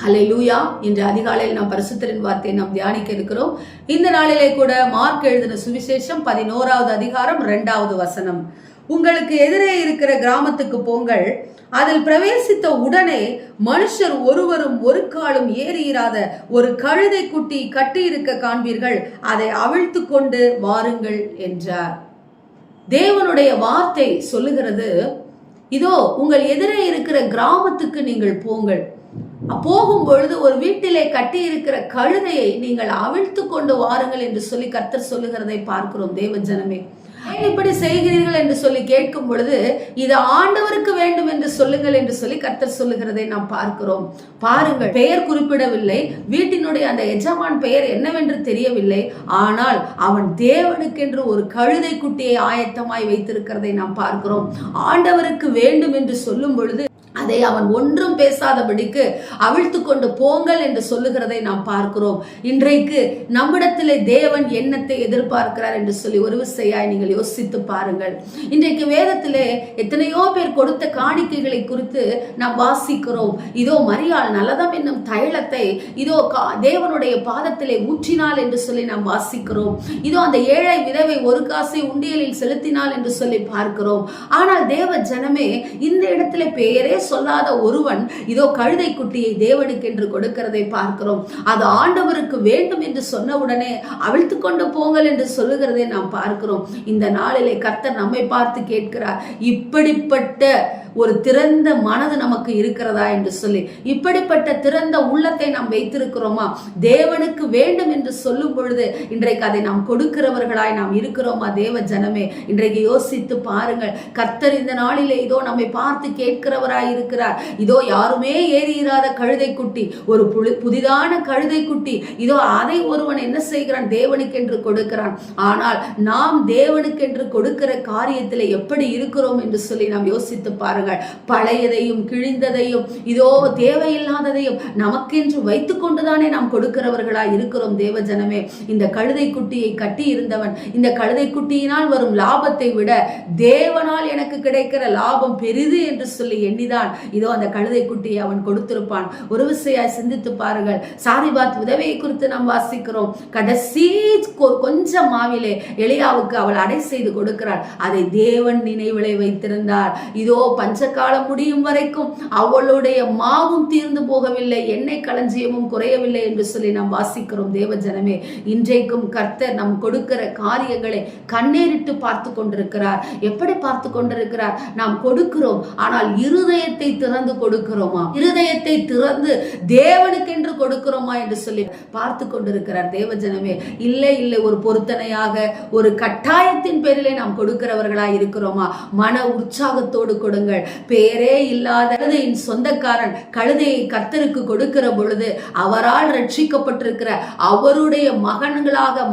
ஹல்லேலூயா. இன்று அதிகாலையில் நாம் பரிசுத்தரின் வார்த்தையை நாம் தியானிக்க இருக்கிறோம். இந்த நாளிலே கூட மார்க் எழுதின சுவிசேஷம் 11வது அதிகாரம் 2வது வசனம். உங்களுக்கு எதிரே இருக்கிற கிராமத்துக்கு போங்கள், அதில் பிரவேசித்த உடனே மனுஷர் ஒருவரும் ஒரு காலும் ஏறியிராத ஒரு கழுதை குட்டி கட்டி இருக்க காண்பீர்கள், அதை அவிழ்த்து கொண்டு வாருங்கள் என்றார். தேவனுடைய வார்த்தை சொல்லுகிறது, இதோ உங்கள் எதிரே இருக்கிற கிராமத்துக்கு நீங்கள் போங்கள், போகும் பொழுது ஒரு வீட்டிலே கட்டி இருக்கிற கழுதையை நீங்கள் அவிழ்த்து கொண்டு வாருங்கள் என்று சொல்லி கர்த்தர் சொல்லுகிறதை பார்க்கிறோம். தேவ ஜனமே, இப்படி செய்கிறீர்கள் என்று சொல்லி கேட்கும் பொழுது இது ஆண்டவருக்கு வேண்டும் என்று சொல்லுங்கள் என்று சொல்லி கர்த்தர் சொல்லுகிறதை நாம் பார்க்கிறோம். பாருங்கள், பெயர் குறிப்பிடவில்லை, வீட்டினுடைய அந்த எஜமான் பெயர் என்னவென்று தெரியவில்லை, ஆனால் அவன் தேவனுக்கென்று ஒரு கழுதை குட்டியை ஆயத்தமாய் வைத்திருக்கிறதை நாம் பார்க்கிறோம். ஆண்டவருக்கு வேண்டும் என்று சொல்லும் பொழுது அதை அவன் ஒன்றும் பேசாதபடிக்கு அவிழ்த்து கொண்டு போங்கள் என்று சொல்லுகிறதை நாம் பார்க்கிறோம். இன்றைக்கு நம்மிடத்திலே தேவன் என்னத்தை எதிர்பார்க்கிறார் என்று சொல்லி ஒரு விசையாய் நீங்கள் யோசித்து பாருங்கள். இன்றைக்கு வேதத்திலே எத்தனையோ பேர் கொடுத்த காணிக்கைகளை குறித்து நாம் வாசிக்கிறோம். இதோ மரியாள் நலதம் என்னும் தைலத்தை இதோ தேவனுடைய பாதத்திலே ஊற்றினாள் என்று சொல்லி நாம் வாசிக்கிறோம். இதோ அந்த ஏழை விதவை ஒரு காசை உண்டியலில் செலுத்தினாள் என்று சொல்லி பார்க்கிறோம். ஆனால் தேவ ஜனமே, இந்த இடத்திலே பெயரே சொல்லாத ஒருவன் இதோ கழுதை குட்டியை தேவனுக்கு என்று கொடுக்கிறதை பார்க்கிறோம். அது ஆண்டவருக்கு வேண்டும் என்று சொன்ன உடனே அவிழ்த்து கொண்டு போங்கள் என்று சொல்லுகிறதை நாம் பார்க்கிறோம். இந்த நாளிலே கர்த்தர் நம்மை பார்த்து கேட்கிறார், இப்படிப்பட்ட ஒரு திறந்த மனது நமக்கு இருக்கிறதா என்று சொல்லி, இப்படிப்பட்ட திறந்த உள்ளத்தை நாம் வைத்திருக்கிறோமா? தேவனுக்கு வேண்டும் என்று சொல்லும் பொழுது இன்றைக்கு அதை நாம் கொடுக்கிறவர்களாய் நாம் இருக்கிறோமா? தேவ ஜனமே, இன்றைக்கு யோசித்து பாருங்கள். கர்த்தர் இந்த நாளிலே இதோ நம்மை பார்த்து கேட்கிறவராய் இருக்கிறார். இதோ யாருமே ஏறியிராத கழுதை குட்டி, ஒரு புதிதான கழுதை குட்டி, இதோ அதை ஒருவன் என்ன செய்கிறான்? தேவனுக்கென்று கொடுக்கிறான். ஆனால் நாம் தேவனுக்கென்று கொடுக்கிற காரியத்தில் எப்படி இருக்கிறோம் என்று சொல்லி நாம் யோசித்து பாருங்கள். பழையதையும் கிழிந்ததையும் இதோ தேவையில்லாததையும் நமக்கென்று வைத்துக் கொண்டுதானே நாம் கொடுக்கிறவர்களாய் இருக்கிறோம். தேவ ஜனமே, இந்த கழுதை குட்டியை கட்டி இருந்தவன் இந்த கழுதை குட்டியினால் வரும் லாபத்தை விட தேவனால் எனக்கு கிடைக்கிற லாபம் பெரிது என்று சொல்லி எண்ணிதான் இதோ அந்த கழுதை குட்டியை அவன் கொடுத்திருப்பான். ஒரு விசையாய் சிந்தித்து பாருங்கள். சாரிபாத் விதவையை குறித்து நாம் வாசிக்கிறோம். கடைசி கொஞ்சம் மாவிலே எலியாவுக்கு அவள் அடை செய்து கொடுக்கிறாள். அதை தேவன் நினைவிலை வைத்திருந்தார். இதோ பஞ்சகாலம் முடியும் வரைக்கும் அவளுடைய மாவும் தீர்ந்து போகவில்லை, எண்ணெய் களஞ்சியமும் குறையவில்லை என்று சொல்லி நாம் வாசிக்கிறோம். தேவ ஜனமே, இன்றைக்கும் கர்த்தர் நாம் கொடுக்கிற காரியங்களை கண்ணேறிட்டு பார்த்து கொண்டிருக்கிறார். எப்படி பார்த்து கொண்டிருக்கிறார்? நாம் கொடுக்கிறோம், ஆனால் இருதயத்தை திறந்து கொடுக்கிறோமா? இருதயத்தை திறந்து தேவனுக்கென்று கொடுக்கிறோமா என்று சொல்லி பார்த்து கொண்டிருக்கிறார். தேவ ஜனமே, இல்லை இல்லை, ஒரு பொருத்தனையாக ஒரு கட்டாயத்தின் பேரிலே நாம் கொடுக்கிறவர்களாய் இருக்கிறோமா? மன உற்சாகத்தோடு கொடுங்கள். பேரே இல்லாத கழுதையின் சொந்தக்காரன் கழுதையை கர்த்தருக்கு கொடுக்கிற பொழுது அவரால் ரட்சிக்கப்பட்டிருக்கிற அவருடைய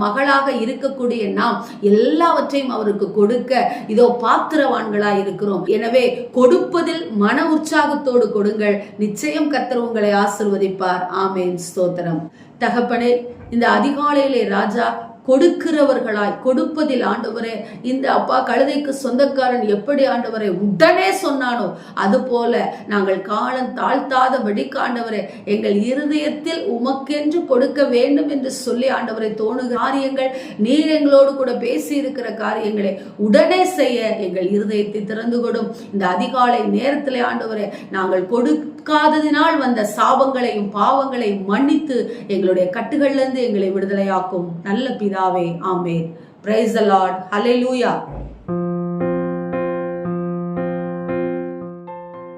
மகளாக இருக்கக்கூடிய நாம் எல்லாவற்றையும் அவருக்கு கொடுக்க இதோ பாத்திரவான்களாய் இருக்கிறோம். எனவே கொடுப்பதில் மன உற்சாகத்தோடு கொடுங்கள். நிச்சயம் கர்த்தர் உங்களை ஆசீர்வதிப்பார். ஆமென். ஸ்தோத்திரம். தகப்பனே, இந்த அதிகாலையிலே ராஜா கொடுக்கிறவர்களாய் கொடுப்பதில் ஆண்டவரே, இந்த அப்பா கழுதைக்கு சொந்தக்காரன் எப்படி ஆண்டவரை உடனே சொன்னானோ அதுபோல நாங்கள் காலம் தாழ்த்தாதபடி ஆண்டவரே எங்கள் இருதயத்தில் உமக்கென்று கொடுக்க வேண்டும் என்று சொல்லி ஆண்டவரை தோணுகிற காரியங்கள், நீர் எங்களோடு கூட பேசி இருக்கிற காரியங்களை உடனே செய்ய எங்கள் இருதயத்தை திறந்து கொடும். இந்த அதிகாலை நேரத்திலே ஆண்டவரே நாங்கள் கொடுக்காததினால் வந்த சாபங்களையும் பாவங்களையும் மன்னித்து எங்களுடைய கட்டுகளிலிருந்து எங்களை விடுதலையாக்கும் நல்ல பிதாவே. ஆமென். Praise the Lord. Hallelujah.